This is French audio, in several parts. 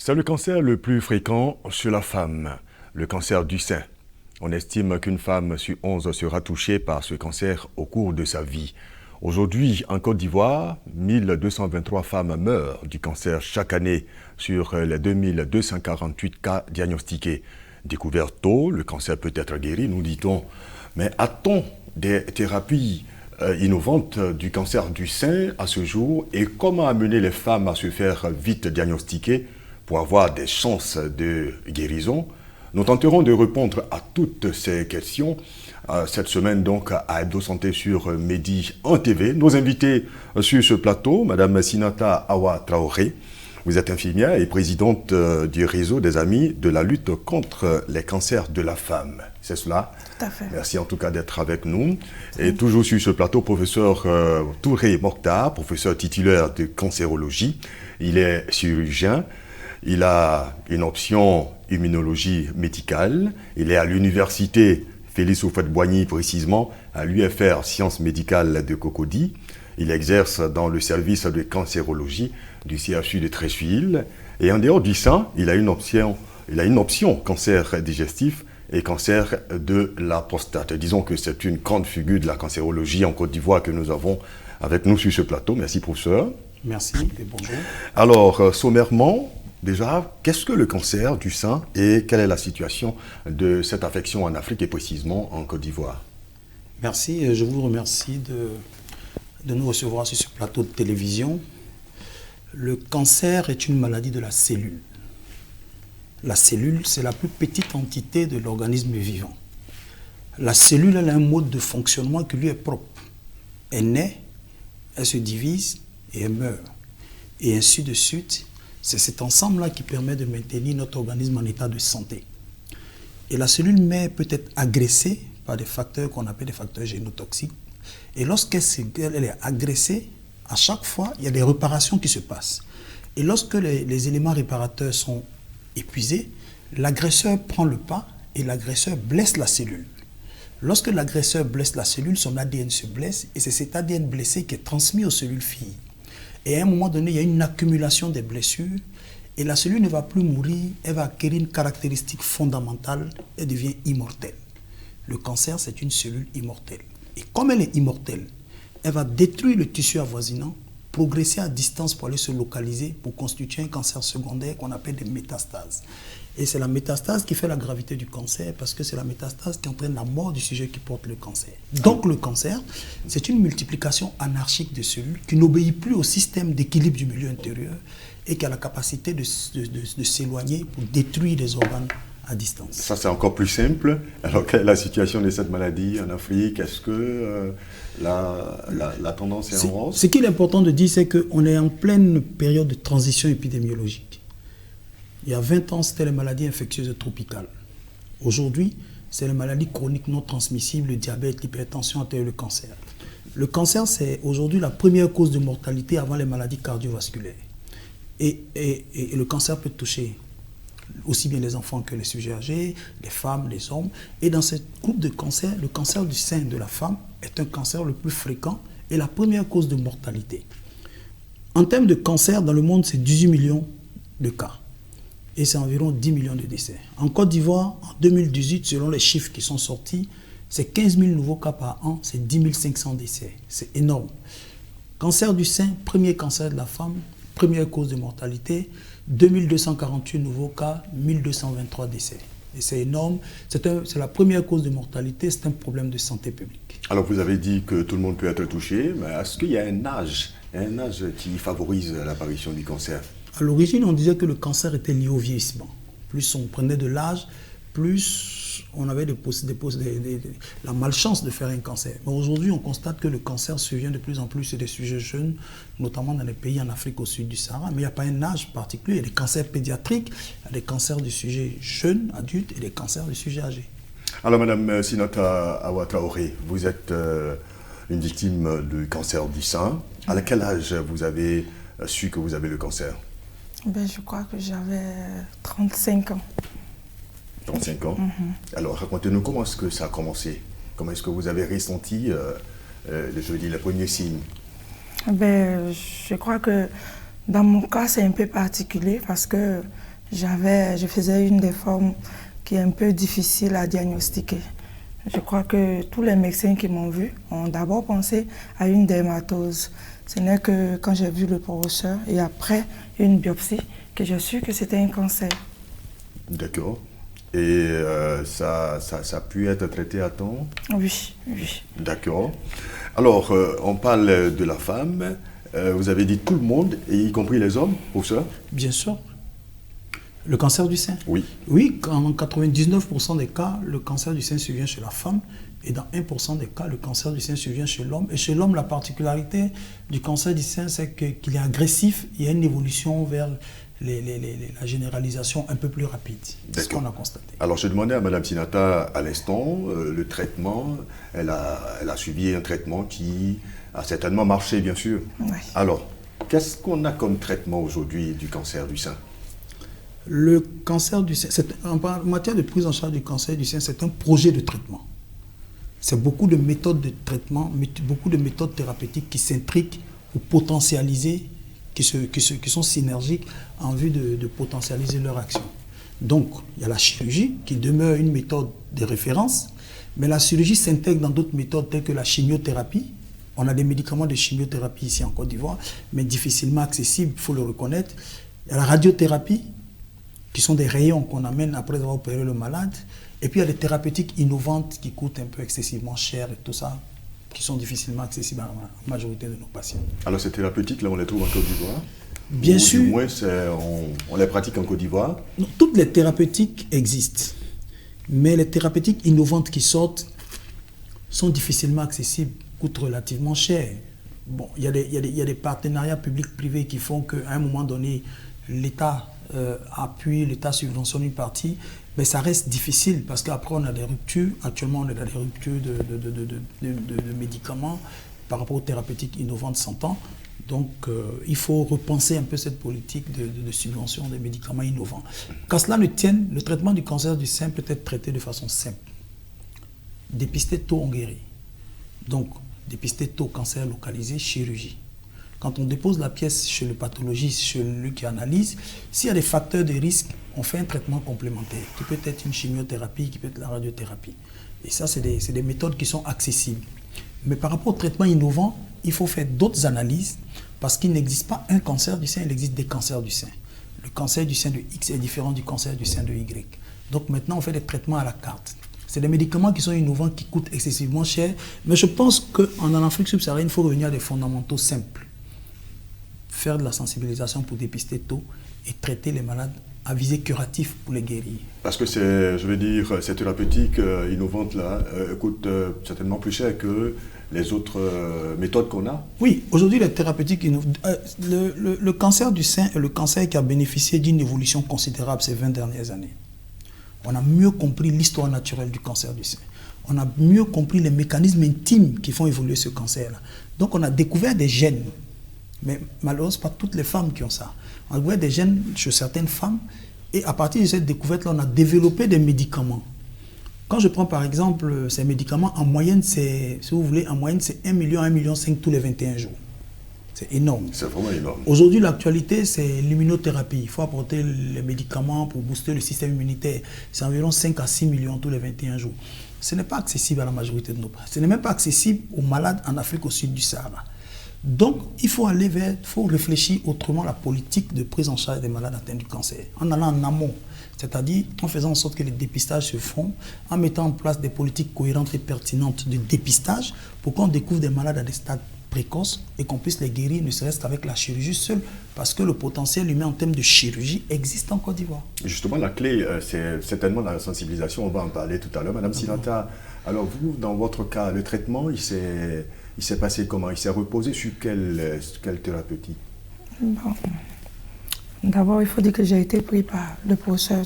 C'est le cancer le plus fréquent chez la femme, le cancer du sein. On estime qu'une femme sur 11 sera touchée par ce cancer au cours de sa vie. Aujourd'hui, en Côte d'Ivoire, 1223 femmes meurent du cancer chaque année sur les 2248 cas diagnostiqués. Découvert tôt, le cancer peut être guéri, nous dit-on. Mais a-t-on des thérapies innovantes du cancer du sein à ce jour? Et comment amener les femmes à se faire vite diagnostiquer pour avoir des chances de guérison? Nous tenterons de répondre à toutes ces questions cette semaine donc à Hebdo Santé sur Medi en TV. Nos invités sur ce plateau, Madame Sinata Awa Traoré, vous êtes infirmière et présidente du réseau des Amis de la lutte contre les cancers de la femme. C'est cela? Tout à fait. Merci en tout cas d'être avec nous. Et toujours sur ce plateau, professeur Touré Mokhtar, professeur titulaire de cancérologie. Il est chirurgien. Il a une option immunologie médicale. Il est à l'université Félix Houphouët-Boigny, précisément, à l'UFR Sciences médicales de Cocody. Il exerce dans le service de cancérologie du CHU de Treichville. Et en dehors du sein, il a une option cancer digestif et cancer de la prostate. Disons que c'est une grande figure de la cancérologie en Côte d'Ivoire que nous avons avec nous sur ce plateau. Merci, professeur. Merci et bonjour. Alors, sommairement, déjà, qu'est-ce que le cancer du sein et quelle est la situation de cette affection en Afrique et précisément en Côte d'Ivoire? Merci, je vous remercie de nous recevoir sur ce plateau de télévision. Le cancer est une maladie de la cellule. La cellule, c'est la plus petite entité de l'organisme vivant. La cellule, elle a un mode de fonctionnement qui lui est propre. Elle naît, elle se divise et elle meurt. Et ainsi de suite. C'est cet ensemble-là qui permet de maintenir notre organisme en état de santé. Et la cellule mère peut être agressée par des facteurs qu'on appelle des facteurs génotoxiques. Et lorsqu'elle est agressée, à chaque fois, il y a des réparations qui se passent. Et lorsque les éléments réparateurs sont épuisés, l'agresseur prend le pas et l'agresseur blesse la cellule. Lorsque l'agresseur blesse la cellule, son ADN se blesse et c'est cet ADN blessé qui est transmis aux cellules filles. Et à un moment donné, il y a une accumulation des blessures et la cellule ne va plus mourir, elle va acquérir une caractéristique fondamentale, elle devient immortelle. Le cancer, c'est une cellule immortelle. Et comme elle est immortelle, elle va détruire le tissu avoisinant, progresser à distance pour aller se localiser, pour constituer un cancer secondaire qu'on appelle des métastases. Et c'est la métastase qui fait la gravité du cancer parce que c'est la métastase qui entraîne la mort du sujet qui porte le cancer. Donc le cancer, c'est une multiplication anarchique de cellules qui n'obéit plus au système d'équilibre du milieu intérieur et qui a la capacité de s'éloigner pour détruire les organes à distance. Ça, c'est encore plus simple. Alors, quelle est la situation de cette maladie en Afrique? Est-ce que la tendance est en hausse? Ce qu'il est important de dire, c'est qu'on est en pleine période de transition épidémiologique. Il y a 20 ans, c'était les maladies infectieuses tropicales. Aujourd'hui, c'est les maladies chroniques non transmissibles, le diabète, l'hypertension artérielle, le cancer. Le cancer, c'est aujourd'hui la première cause de mortalité avant les maladies cardiovasculaires. Et le cancer peut toucher aussi bien les enfants que les sujets âgés, les femmes, les hommes. Et dans ce groupe de cancers, le cancer du sein de la femme est un cancer le plus fréquent et la première cause de mortalité. En termes de cancer, dans le monde, c'est 18 millions de cas. Et c'est environ 10 millions de décès. En Côte d'Ivoire, en 2018, selon les chiffres qui sont sortis, c'est 15 000 nouveaux cas par an, c'est 10 500 décès. C'est énorme. Cancer du sein, premier cancer de la femme, première cause de mortalité, 2248 nouveaux cas, 1223 décès. Et c'est énorme. C'est la première cause de mortalité, c'est un problème de santé publique. Alors vous avez dit que tout le monde peut être touché, mais est-ce qu'il y a un âge qui favorise l'apparition du cancer? À l'origine, on disait que le cancer était lié au vieillissement. Plus on prenait de l'âge, plus on avait la malchance de faire un cancer. Mais aujourd'hui, on constate que le cancer survient de plus en plus chez des sujets jeunes, notamment dans les pays en Afrique au sud du Sahara. Mais il n'y a pas un âge particulier. Il y a des cancers pédiatriques, il y a des cancers du sujet jeune, adulte, et des cancers du sujet âgé. Alors, Madame Sinata Awa Traoré, vous êtes une victime du cancer du sein. À quel âge vous avez su que vous avez le cancer? Je crois que j'avais 35 ans. 35 ans. Alors, racontez-nous comment est-ce que ça a commencé? Comment est-ce que vous avez ressenti, les premiers signes? Je crois que dans mon cas, c'est un peu particulier parce que je faisais une des formes qui est un peu difficile à diagnostiquer. Je crois que tous les médecins qui m'ont vu ont d'abord pensé à une dermatose. Ce n'est que quand j'ai vu le professeur et après une biopsie que j'ai su que c'était un cancer. D'accord. Et ça a pu être traité à temps? Oui, oui. D'accord. Alors, on parle de la femme. Vous avez dit tout le monde, et y compris les hommes, pour ça? Bien sûr. Le cancer du sein? Oui. Oui, en 99% des cas, le cancer du sein survient chez la femme. Et dans 1% des cas, le cancer du sein survient chez l'homme. Et chez l'homme, la particularité du cancer du sein, c'est qu'il est agressif. Il y a une évolution vers la généralisation un peu plus rapide. C'est ce qu'on a constaté. Alors, je demandais à Mme Sinata à l'instant, le traitement, elle a suivi un traitement qui a certainement marché, bien sûr. Oui. Alors, qu'est-ce qu'on a comme traitement aujourd'hui du cancer du sein? Le cancer du sein, en matière de prise en charge du cancer du sein, c'est un projet de traitement. C'est beaucoup de méthodes de traitement, beaucoup de méthodes thérapeutiques qui s'intriquent pour potentialiser, qui sont synergiques en vue de potentialiser leur action. Donc, il y a la chirurgie qui demeure une méthode de référence, mais la chirurgie s'intègre dans d'autres méthodes telles que la chimiothérapie. On a des médicaments de chimiothérapie ici en Côte d'Ivoire, mais difficilement accessibles, il faut le reconnaître. Il y a la radiothérapie, qui sont des rayons qu'on amène après avoir opéré le malade. Et puis il y a des thérapeutiques innovantes qui coûtent un peu excessivement cher et tout ça, qui sont difficilement accessibles à la majorité de nos patients. Alors ces thérapeutiques-là, on les trouve en Côte d'Ivoire? Bien sûr. Du moins, on les pratique en Côte d'Ivoire? Toutes les thérapeutiques existent, mais les thérapeutiques innovantes qui sortent sont difficilement accessibles, coûtent relativement cher. Bon, il y a des partenariats publics-privés qui font qu'à un moment donné, l'État appuie, l'État subventionne une partie, mais ça reste difficile parce qu'après on a des ruptures. Actuellement, on est dans des ruptures de médicaments par rapport aux thérapeutiques innovantes 100 ans. Donc, il faut repenser un peu cette politique de subvention des médicaments innovants. Qu'à cela ne tienne, le traitement du cancer du sein peut être traité de façon simple. Dépister tôt, on guérit. Donc, dépister tôt, cancer localisé, chirurgie. Quand on dépose la pièce chez le pathologiste, chez lui qui analyse, s'il y a des facteurs de risque, on fait un traitement complémentaire, qui peut être une chimiothérapie, qui peut être la radiothérapie. Et ça, c'est des méthodes qui sont accessibles. Mais par rapport au traitement innovant, il faut faire d'autres analyses, parce qu'il n'existe pas un cancer du sein, il existe des cancers du sein. Le cancer du sein de X est différent du cancer du sein de Y. Donc maintenant, on fait des traitements à la carte. C'est des médicaments qui sont innovants, qui coûtent excessivement cher, mais je pense qu'en Afrique subsaharienne, il faut revenir à des fondamentaux simples. Faire de la sensibilisation pour dépister tôt et traiter les malades à visée curative pour les guérir. Parce que ces thérapeutiques innovantes-là coûtent certainement plus cher que les autres méthodes qu'on a? Oui, aujourd'hui les thérapeutiques innovantes, le cancer du sein est le cancer qui a bénéficié d'une évolution considérable ces 20 dernières années. On a mieux compris l'histoire naturelle du cancer du sein. On a mieux compris les mécanismes intimes qui font évoluer ce cancer-là. Donc on a découvert des gènes. Mais malheureusement, pas toutes les femmes qui ont ça. On a découvert des gènes chez certaines femmes et à partir de cette découverte-là, on a développé des médicaments. Quand je prends par exemple ces médicaments, en moyenne, c'est 1 million à 1,5 million tous les 21 jours. C'est énorme. C'est vraiment énorme. Aujourd'hui, l'actualité, c'est l'immunothérapie. Il faut apporter les médicaments pour booster le système immunitaire. C'est environ 5 à 6 millions tous les 21 jours. Ce n'est pas accessible à la majorité de nos patients. Ce n'est même pas accessible aux malades en Afrique au sud du Sahara. Donc, il faut réfléchir autrement à la politique de prise en charge des malades atteints du cancer, en allant en amont, c'est-à-dire en faisant en sorte que les dépistages se font, en mettant en place des politiques cohérentes et pertinentes de dépistage pour qu'on découvre des malades à des stades précoces et qu'on puisse les guérir, ne serait-ce qu'avec la chirurgie seule, parce que le potentiel humain en termes de chirurgie existe en Côte d'Ivoire. Justement, la clé, c'est certainement la sensibilisation, on va en parler tout à l'heure. Madame Sinata, alors vous, dans votre cas, le traitement, il s'est passé comment? Il s'est reposé sur quelle thérapeutique? Bon. D'abord, il faut dire que j'ai été pris par le professeur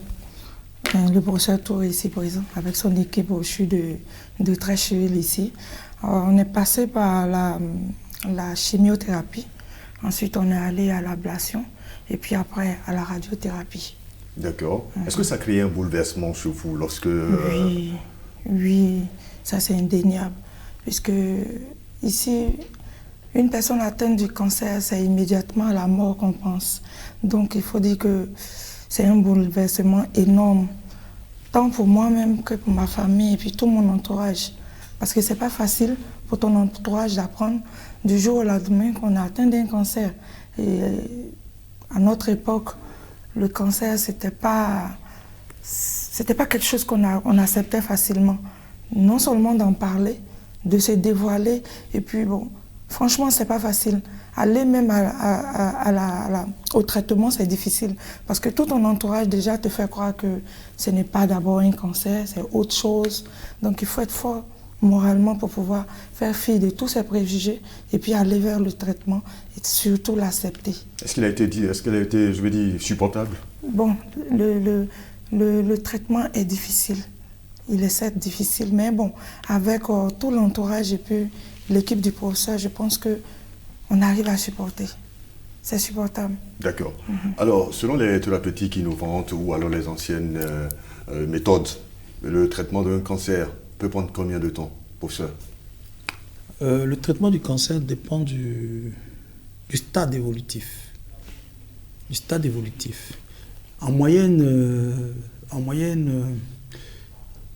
Touré ici présent, avec son équipe au CHU de Trécheville ici. Alors, on est passé par la chimiothérapie. Ensuite, on est allé à l'ablation et puis après à la radiothérapie. D'accord. Est-ce que ça a créé un bouleversement chez vous lorsque... Oui, ça c'est indéniable. Puisque ici, une personne atteinte du cancer, c'est immédiatement à la mort qu'on pense. Donc il faut dire que c'est un bouleversement énorme, tant pour moi-même que pour ma famille et puis tout mon entourage. Parce que c'est pas facile pour ton entourage d'apprendre du jour au lendemain qu'on a atteint d'un cancer. Et à notre époque, le cancer, c'était pas quelque chose on acceptait facilement. Non seulement d'en parler, de se dévoiler, et puis bon, franchement, c'est pas facile. Aller même au traitement, c'est difficile. Parce que tout ton entourage déjà te fait croire que ce n'est pas d'abord un cancer, c'est autre chose. Donc il faut être fort moralement pour pouvoir faire fi de tous ces préjugés et puis aller vers le traitement et surtout l'accepter. Est-ce qu'elle a été, je veux dire, supportable? Bon, le traitement est difficile. Il est certes difficile, mais bon, avec tout l'entourage et puis l'équipe du professeur, je pense qu'on arrive à supporter. C'est supportable. D'accord. Alors, selon les thérapeutiques innovantes ou alors les anciennes méthodes, le traitement d'un cancer peut prendre combien de temps, professeur? Le traitement du cancer dépend du stade évolutif. Du stade évolutif. En moyenne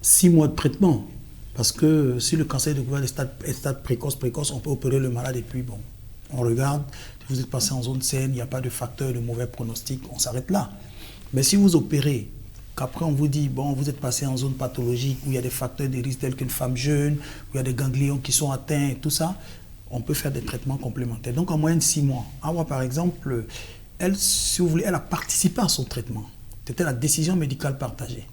6 mois de traitement. Parce que si le cancer est découvert à stade précoce, on peut opérer le malade et puis bon, on regarde, vous êtes passé en zone saine, il n'y a pas de facteur de mauvais pronostic, on s'arrête là. Mais si vous opérez, qu'après on vous dit, bon, vous êtes passé en zone pathologique, où il y a des facteurs de risque tels qu'une femme jeune, où il y a des ganglions qui sont atteints et tout ça, on peut faire des traitements complémentaires. Donc en moyenne 6 mois. Moi par exemple, elle, si vous voulez, elle a participé à son traitement. C'était la décision médicale partagée.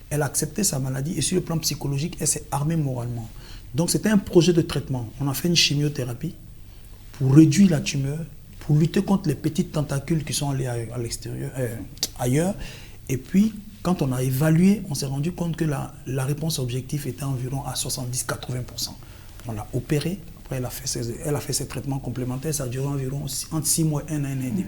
Elle a accepté sa maladie et sur le plan psychologique, elle s'est armée moralement. Donc c'était un projet de traitement. On a fait une chimiothérapie pour réduire la tumeur, pour lutter contre les petites tentacules qui sont allées à l'extérieur, ailleurs. Et puis, quand on a évalué, on s'est rendu compte que la réponse objective était environ à 70-80%. On l'a opérée, après elle a fait ses traitements complémentaires, ça a duré environ entre 6 mois et 1 an et demi.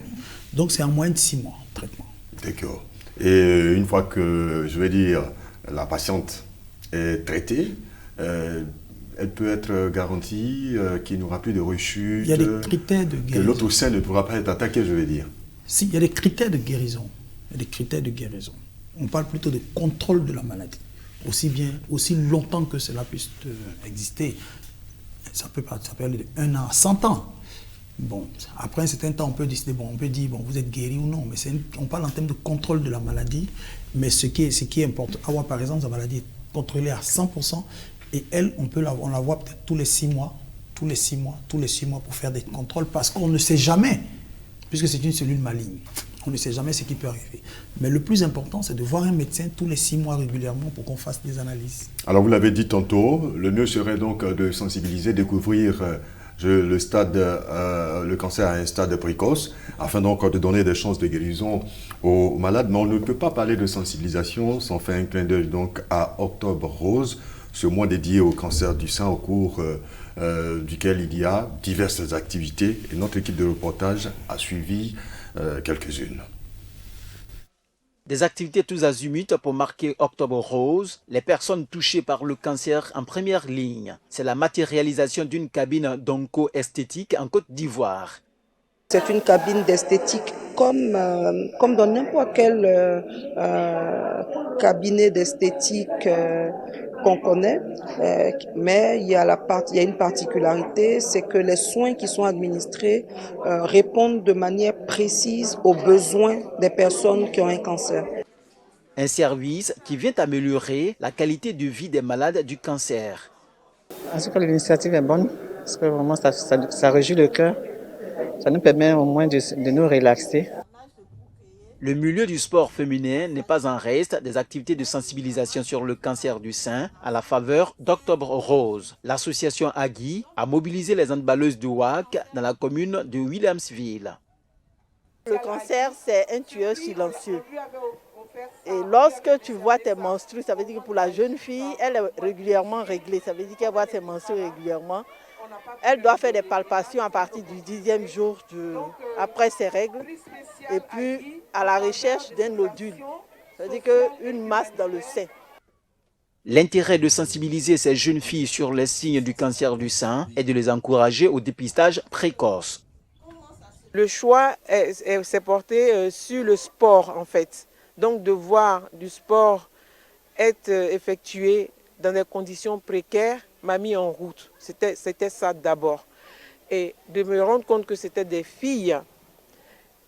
Donc c'est en moyenne 6 mois de traitement. D'accord. Et une fois que, je vais dire, la patiente est traitée, elle peut être garantie qu'il n'y aura plus de rechute. Il y a des critères de guérison. Que l'autre sein ne pourra pas être attaqué, je vais dire. Si, il y a des critères de guérison. Il y a des critères de guérison. On parle plutôt de contrôle de la maladie. Aussi longtemps que cela puisse exister. Ça peut aller de 1 an à 100 ans. Bon, après un certain temps, on peut décider, on peut dire, vous êtes guéri ou non, mais on parle en termes de contrôle de la maladie, mais ce qui est important, par exemple, sa maladie est contrôlée à 100%, et elle, on la voit peut-être tous les 6 mois pour faire des contrôles, parce qu'on ne sait jamais, puisque c'est une cellule maligne, on ne sait jamais ce qui peut arriver. Mais le plus important, c'est de voir un médecin tous les 6 mois régulièrement pour qu'on fasse des analyses. Alors vous l'avez dit tantôt, le mieux serait donc de sensibiliser, découvrir le cancer à un stade précoce, afin donc de donner des chances de guérison aux malades. Mais on ne peut pas parler de sensibilisation sans faire un clin d'œil donc à Octobre Rose, ce mois dédié au cancer du sein, au cours duquel il y a diverses activités. Et notre équipe de reportage a suivi quelques-unes. Des activités tous azimuts pour marquer Octobre Rose, les personnes touchées par le cancer en première ligne. C'est la matérialisation d'une cabine d'onco-esthétique en Côte d'Ivoire. C'est une cabine d'esthétique comme dans n'importe quel cabinet d'esthétique qu'on connaît, mais il y a une particularité, c'est que les soins qui sont administrés répondent de manière précise aux besoins des personnes qui ont un cancer. Un service qui vient améliorer la qualité de vie des malades du cancer. En tout cas, l'initiative est bonne, parce que vraiment ça réjouit le cœur. Ça nous permet au moins de nous relaxer. Le milieu du sport féminin n'est pas en reste des activités de sensibilisation sur le cancer du sein à la faveur d'Octobre Rose. L'association Agui a mobilisé les handballeuses du WAC dans la commune de Williamsville. Le cancer, c'est un tueur silencieux. Et lorsque tu vois tes menstrues, ça veut dire que pour la jeune fille, elle est régulièrement réglée. Ça veut dire qu'elle voit ses menstrues régulièrement. Elle doit faire des palpations à partir du 10e jour après ses règles. Et puis, à la recherche d'un nodule. C'est-à-dire qu'une masse dans le sein. L'intérêt de sensibiliser ces jeunes filles sur les signes du cancer du sein est de les encourager au dépistage précoce. Le choix s'est porté sur le sport, en fait. Donc de voir du sport être effectué dans des conditions précaires m'a mis en route. C'était ça d'abord. Et de me rendre compte que c'était des filles,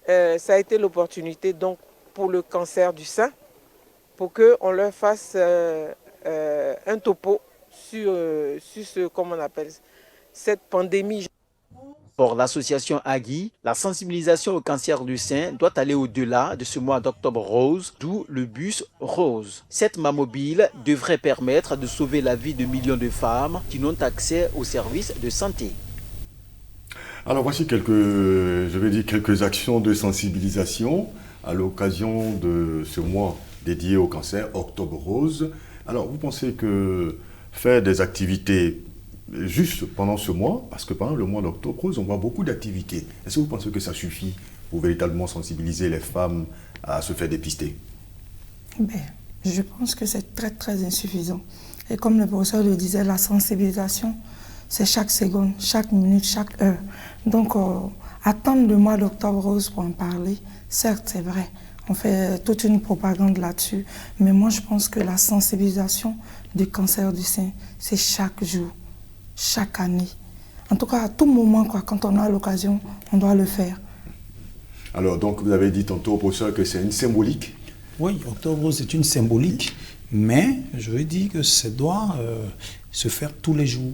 ça a été l'opportunité donc pour le cancer du sein, pour qu'on leur fasse un topo sur comment on appelle cette pandémie. Pour l'association Agui, la sensibilisation au cancer du sein doit aller au-delà de ce mois d'octobre rose, d'où le bus rose. Cette mammobile devrait permettre de sauver la vie de millions de femmes qui n'ont accès aux services de santé. Alors voici quelques actions de sensibilisation à l'occasion de ce mois dédié au cancer, Octobre Rose. Alors vous pensez que faire des activités juste pendant ce mois, parce que pendant le mois d'Octobre Rose, on voit beaucoup d'activités. Est-ce que vous pensez que ça suffit pour véritablement sensibiliser les femmes à se faire dépister? Je pense que c'est très très insuffisant. Et comme le professeur le disait, la sensibilisation, c'est chaque seconde, chaque minute, chaque heure. Donc, attendre le mois d'Octobre Rose pour en parler, certes, c'est vrai. On fait toute une propagande là-dessus. Mais moi, je pense que la sensibilisation du cancer du sein, c'est chaque jour, chaque année. En tout cas, à tout moment, quand on a l'occasion, on doit le faire. Alors, donc, vous avez dit tantôt, professeur, que c'est une symbolique. Oui, Octobre Rose, c'est une symbolique. Mais je veux dire que ça doit se faire tous les jours.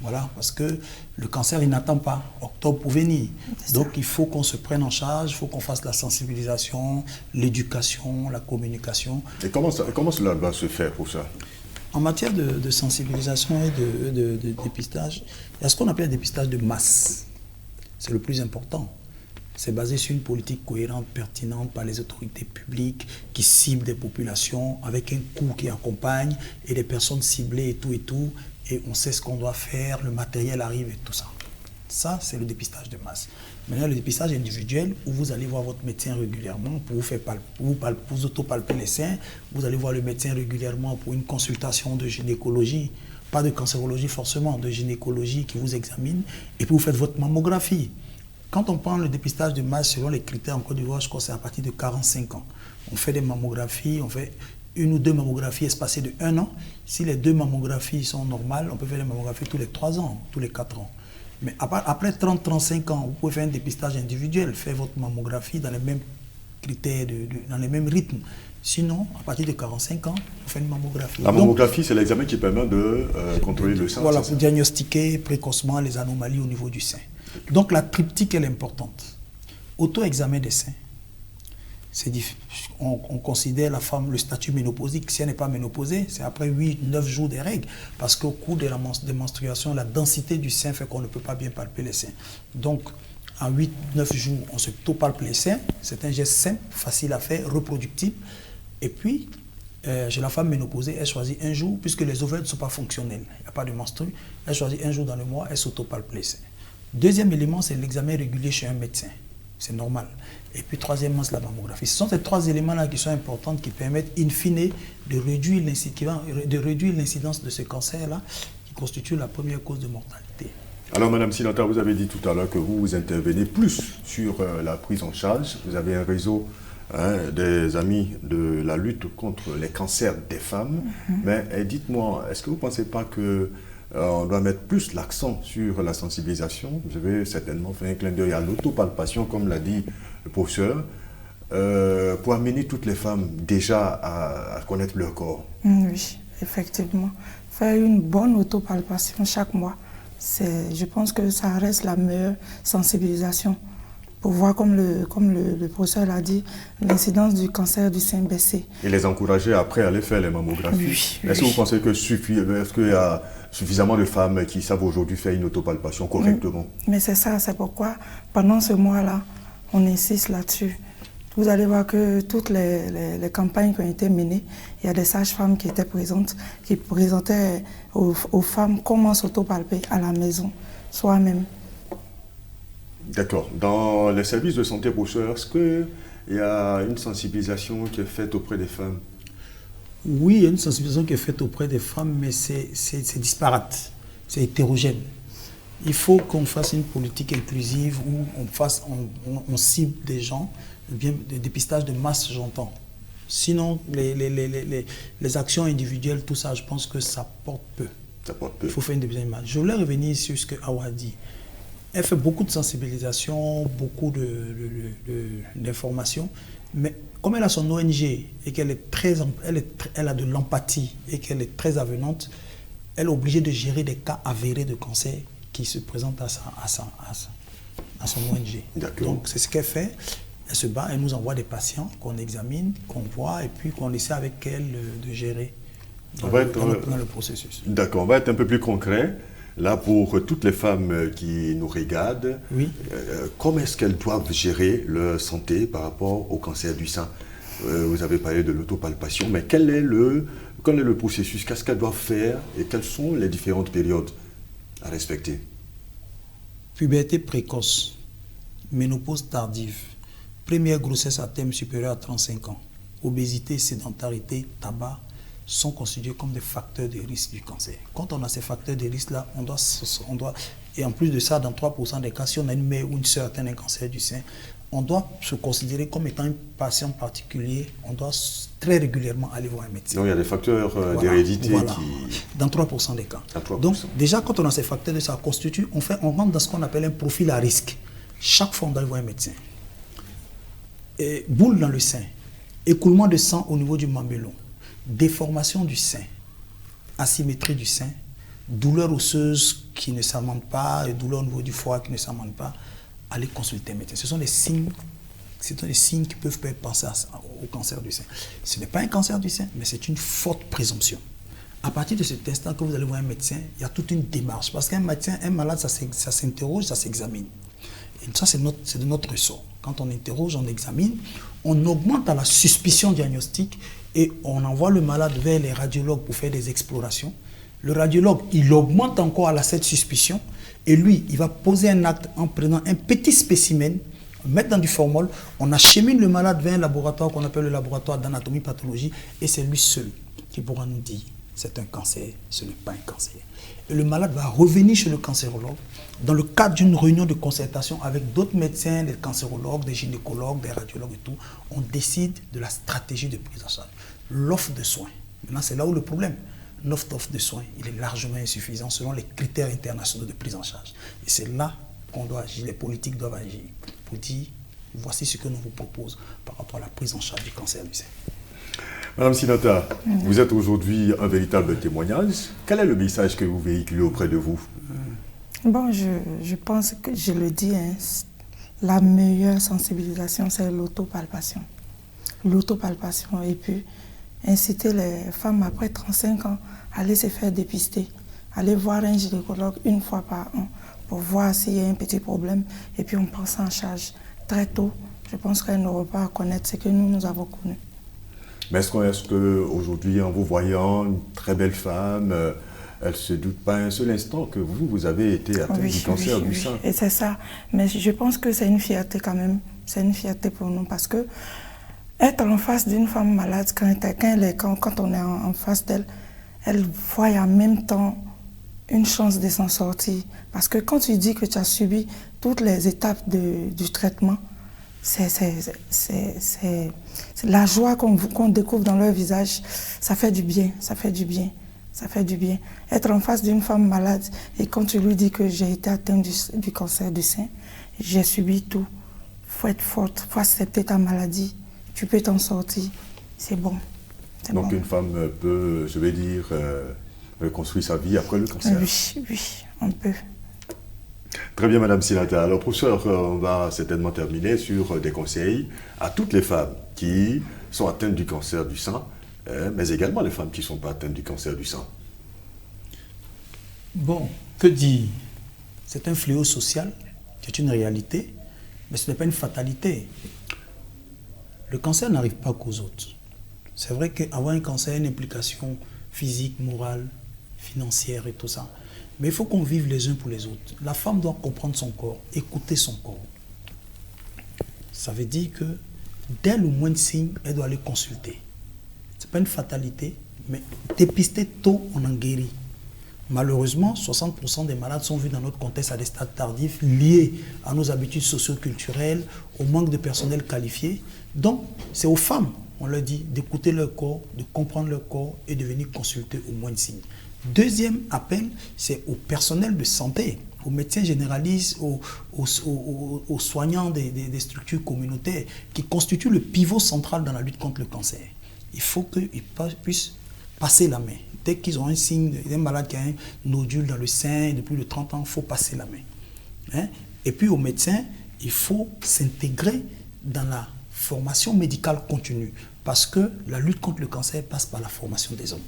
Voilà, parce que le cancer, il n'attend pas octobre pour venir. Donc il faut qu'on se prenne en charge, il faut qu'on fasse la sensibilisation, l'éducation, la communication. Et comment cela va se faire pour ça? En matière de sensibilisation et de dépistage, il y a ce qu'on appelle le dépistage de masse. C'est le plus important. C'est basé sur une politique cohérente, pertinente par les autorités publiques qui ciblent des populations avec un coût qui accompagne et des personnes ciblées et tout. Et on sait ce qu'on doit faire, le matériel arrive et tout ça. Ça, c'est le dépistage de masse. Maintenant, le dépistage individuel, où vous allez voir votre médecin régulièrement pour vous autopalper les seins. Vous allez voir le médecin régulièrement pour une consultation de gynécologie. Pas de cancérologie forcément, de gynécologie qui vous examine. Et puis vous faites votre mammographie. Quand on prend le dépistage de masse selon les critères en Côte d'Ivoire, je crois que c'est à partir de 45 ans. On fait des mammographies, on fait 1 ou 2 mammographies espacées de 1 an. Si les 2 mammographies sont normales, on peut faire des mammographies tous les 3 ans, tous les 4 ans. Mais après 30-35 ans, vous pouvez faire un dépistage individuel, faire votre mammographie dans les mêmes critères, dans les mêmes rythmes. Sinon, à partir de 45 ans, on fait une mammographie. La mammographie, c'est l'examen qui permet de contrôler le sein. Voilà, pour diagnostiquer précocement les anomalies au niveau du sein. Donc la triptyque, elle est importante. Auto-examen des seins. C'est difficile. On considère la femme, le statut ménopausique. Si elle n'est pas ménopausée, c'est après 8-9 jours des règles. Parce qu'au cours des menstruations, la densité du sein fait qu'on ne peut pas bien palper les seins. Donc, en 8-9 jours, on se palpe les seins. C'est un geste simple, facile à faire, reproductible. Et puis, chez la femme ménopausée, elle choisit un jour, puisque les ovaires ne sont pas fonctionnels. Il n'y a pas de menstru. Elle choisit un jour dans le mois, elle s'auto-palpe les seins. Deuxième élément, c'est l'examen régulier chez un médecin. C'est normal. Et puis troisièmement, c'est la mammographie. Ce sont ces 3 éléments-là qui sont importants, qui permettent in fine de réduire l'incidence de ce cancer-là, qui constitue la première cause de mortalité. Alors Madame Sinanta, vous avez dit tout à l'heure que vous intervenez plus sur la prise en charge. Vous avez un réseau des amis de la lutte contre les cancers des femmes. Mais dites-moi, est-ce que vous ne pensez pas que on doit mettre plus l'accent sur la sensibilisation? Je vais certainement faire un clin d'œil à l'autopalpation, comme l'a dit le professeur, pour amener toutes les femmes déjà à connaître leur corps. Oui, effectivement. Faire une bonne autopalpation chaque mois, je pense que ça reste la meilleure sensibilisation. Pour voir, comme le professeur l'a dit, l'incidence du cancer du sein baisser. Et les encourager après à aller faire les mammographies. Est-ce que vous pensez qu'il y a suffisamment de femmes qui savent aujourd'hui faire une autopalpation correctement? Mais c'est ça, c'est pourquoi pendant ce mois-là, on insiste là-dessus. Vous allez voir que toutes les campagnes qui ont été menées, il y a des sages-femmes qui étaient présentes, qui présentaient aux femmes comment s'autopalper à la maison, soi-même. D'accord. Dans les services de santé, professeur, est-ce qu'il y a une sensibilisation qui est faite auprès des femmes? Oui, il y a une sensibilisation qui est faite auprès des femmes, mais c'est disparate, c'est hétérogène. Il faut qu'on fasse une politique inclusive où on cible des gens, bien, des dépistages de masse, j'entends. Sinon, les actions individuelles, tout ça, je pense que ça porte peu. Ça porte peu. Il faut faire une deuxième image. Je voulais revenir sur ce que Awa dit. Elle fait beaucoup de sensibilisation, beaucoup d'informations, mais comme elle a son ONG et qu'elle est elle a de l'empathie et qu'elle est très avenante, elle est obligée de gérer des cas avérés de cancer qui se présentent à son ONG. Donc c'est ce qu'elle fait. Elle se bat, elle nous envoie des patients qu'on examine, qu'on voit et puis qu'on essaie avec elle de gérer dans le processus. D'accord, on va être un peu plus concret. Là, pour toutes les femmes qui nous regardent, oui. Comment est-ce qu'elles doivent gérer leur santé par rapport au cancer du sein? Vous avez parlé de l'autopalpation, mais quel est le processus? Qu'est-ce qu'elles doivent faire et quelles sont les différentes périodes à respecter? Puberté précoce, ménopause tardive, première grossesse à terme supérieur à 35 ans, obésité, sédentarité, tabac, sont considérés comme des facteurs de risque du cancer. Quand on a ces facteurs de risque-là, on doit, et en plus de ça, dans 3% des cas, si on a une mère ou une soeur atteinte d'un cancer du sein, on doit se considérer comme étant un patient particulier, on doit très régulièrement aller voir un médecin. Donc il y a des facteurs d'hérédité qui... Dans 3% des cas. 3%. Donc déjà, quand on a ces facteurs de ça constitue, on rentre dans ce qu'on appelle un profil à risque. Chaque fois, on doit aller voir un médecin. Et boule dans le sein, écoulement de sang au niveau du mamelon, déformation du sein, asymétrie du sein, douleur osseuse qui ne s'amende pas, et douleur au niveau du foie qui ne s'amende pas, allez consulter un médecin. Ce sont des signes qui peuvent faire penser au cancer du sein. Ce n'est pas un cancer du sein, mais c'est une forte présomption. À partir de cet instant que vous allez voir un médecin, il y a toute une démarche. Parce qu'un médecin, un malade, ça s'interroge, ça s'examine. Et ça, c'est de notre ressort. Quand on interroge, on examine, on augmente à la suspicion diagnostique et on envoie le malade vers les radiologues pour faire des explorations. Le radiologue, il augmente encore à cette suspicion et lui, il va poser un acte en prenant un petit spécimen, mettre dans du formol, on achemine le malade vers un laboratoire qu'on appelle le laboratoire d'anatomie pathologie et c'est lui seul qui pourra nous dire c'est un cancer, ce n'est pas un cancer. Et le malade va revenir chez le cancérologue dans le cadre d'une réunion de concertation avec d'autres médecins, des cancérologues, des gynécologues, des radiologues et tout. On décide de la stratégie de prise en charge. L'offre de soins. Maintenant, c'est là où le problème. Notre offre de soins, il est largement insuffisant selon les critères internationaux de prise en charge. Et c'est là qu'on doit agir, les politiques doivent agir pour dire voici ce que nous vous proposons par rapport à la prise en charge du cancer du sein. Madame Sinata, vous êtes aujourd'hui un véritable témoignage. Quel est le message que vous véhiculez auprès de vous? Bon, je pense que je le dis, hein, la meilleure sensibilisation, c'est l'autopalpation. L'autopalpation et puis inciter les femmes après 35 ans à aller se faire dépister, aller voir un gynécologue une fois par an pour voir s'il y a un petit problème et puis on prend ça en charge très tôt. Je pense qu'elles n'auront pas à connaître ce que nous avons connu. Mais est-ce qu'aujourd'hui, en vous voyant une très belle femme, elle ne se doute pas un seul instant que vous avez été atteinte du cancer du sein? Et c'est ça. Mais je pense que c'est une fierté quand même. C'est une fierté pour nous parce que être en face d'une femme malade, quand on est en face d'elle, elle voit en même temps une chance de s'en sortir. Parce que quand tu dis que tu as subi toutes les étapes du traitement, c'est la joie qu'on découvre dans leur visage, ça fait du bien, ça fait du bien, ça fait du bien. Être en face d'une femme malade et quand tu lui dis que j'ai été atteinte du cancer du sein, j'ai subi tout, il faut être forte, il faut accepter ta maladie, tu peux t'en sortir, c'est bon. Donc une femme peut, je vais dire, reconstruire sa vie après le cancer? Oui, on peut. Très bien, Madame Sinata. Alors, professeur, on va certainement terminer sur des conseils à toutes les femmes qui sont atteintes du cancer du sein, mais également les femmes qui ne sont pas atteintes du cancer du sein. Bon, que dire? C'est un fléau social, c'est une réalité, mais ce n'est pas une fatalité. Le cancer n'arrive pas qu'aux autres. C'est vrai qu'avoir un cancer a une implication physique, morale, financière et tout ça. Mais il faut qu'on vive les uns pour les autres. La femme doit comprendre son corps, écouter son corps. Ça veut dire que dès le moindre signe, elle doit aller consulter. Ce n'est pas une fatalité, mais dépister tôt, on en guérit. Malheureusement, 60% des malades sont vus dans notre contexte à des stades tardifs liés à nos habitudes socio-culturelles, au manque de personnel qualifié. Donc, c'est aux femmes on leur dit d'écouter leur corps, de comprendre leur corps et de venir consulter au moindre signe. Deuxième appel, c'est au personnel de santé, aux médecins généralistes, aux soignants des structures communautaires qui constituent le pivot central dans la lutte contre le cancer. Il faut qu'ils puissent passer la main. Dès qu'ils ont un signe d'un malade qui a un nodule dans le sein de plus de 30 ans, il faut passer la main. Hein? Et puis aux médecins, il faut s'intégrer dans la formation médicale continue parce que la lutte contre le cancer passe par la formation des hommes.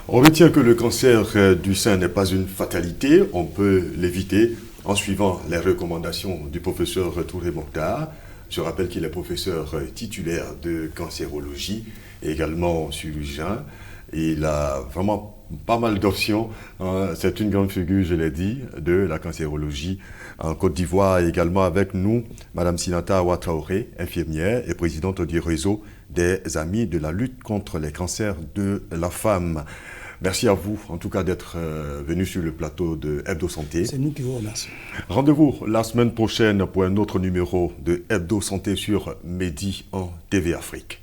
On retient que le cancer du sein n'est pas une fatalité, on peut l'éviter en suivant les recommandations du professeur Touré Mokhtar. Je rappelle qu'il est professeur titulaire de cancérologie et également chirurgien. Il a vraiment pas mal d'options. C'est une grande figure, je l'ai dit, de la cancérologie en Côte d'Ivoire. Également avec nous, Mme Sinata Ouatraoré, infirmière et présidente du réseau des Amis de la lutte contre les cancers de la femme. Merci à vous, en tout cas, d'être venu sur le plateau de Hebdo Santé. C'est nous qui vous remercions. Rendez-vous la semaine prochaine pour un autre numéro de Hebdo Santé sur Medi en TV Afrique.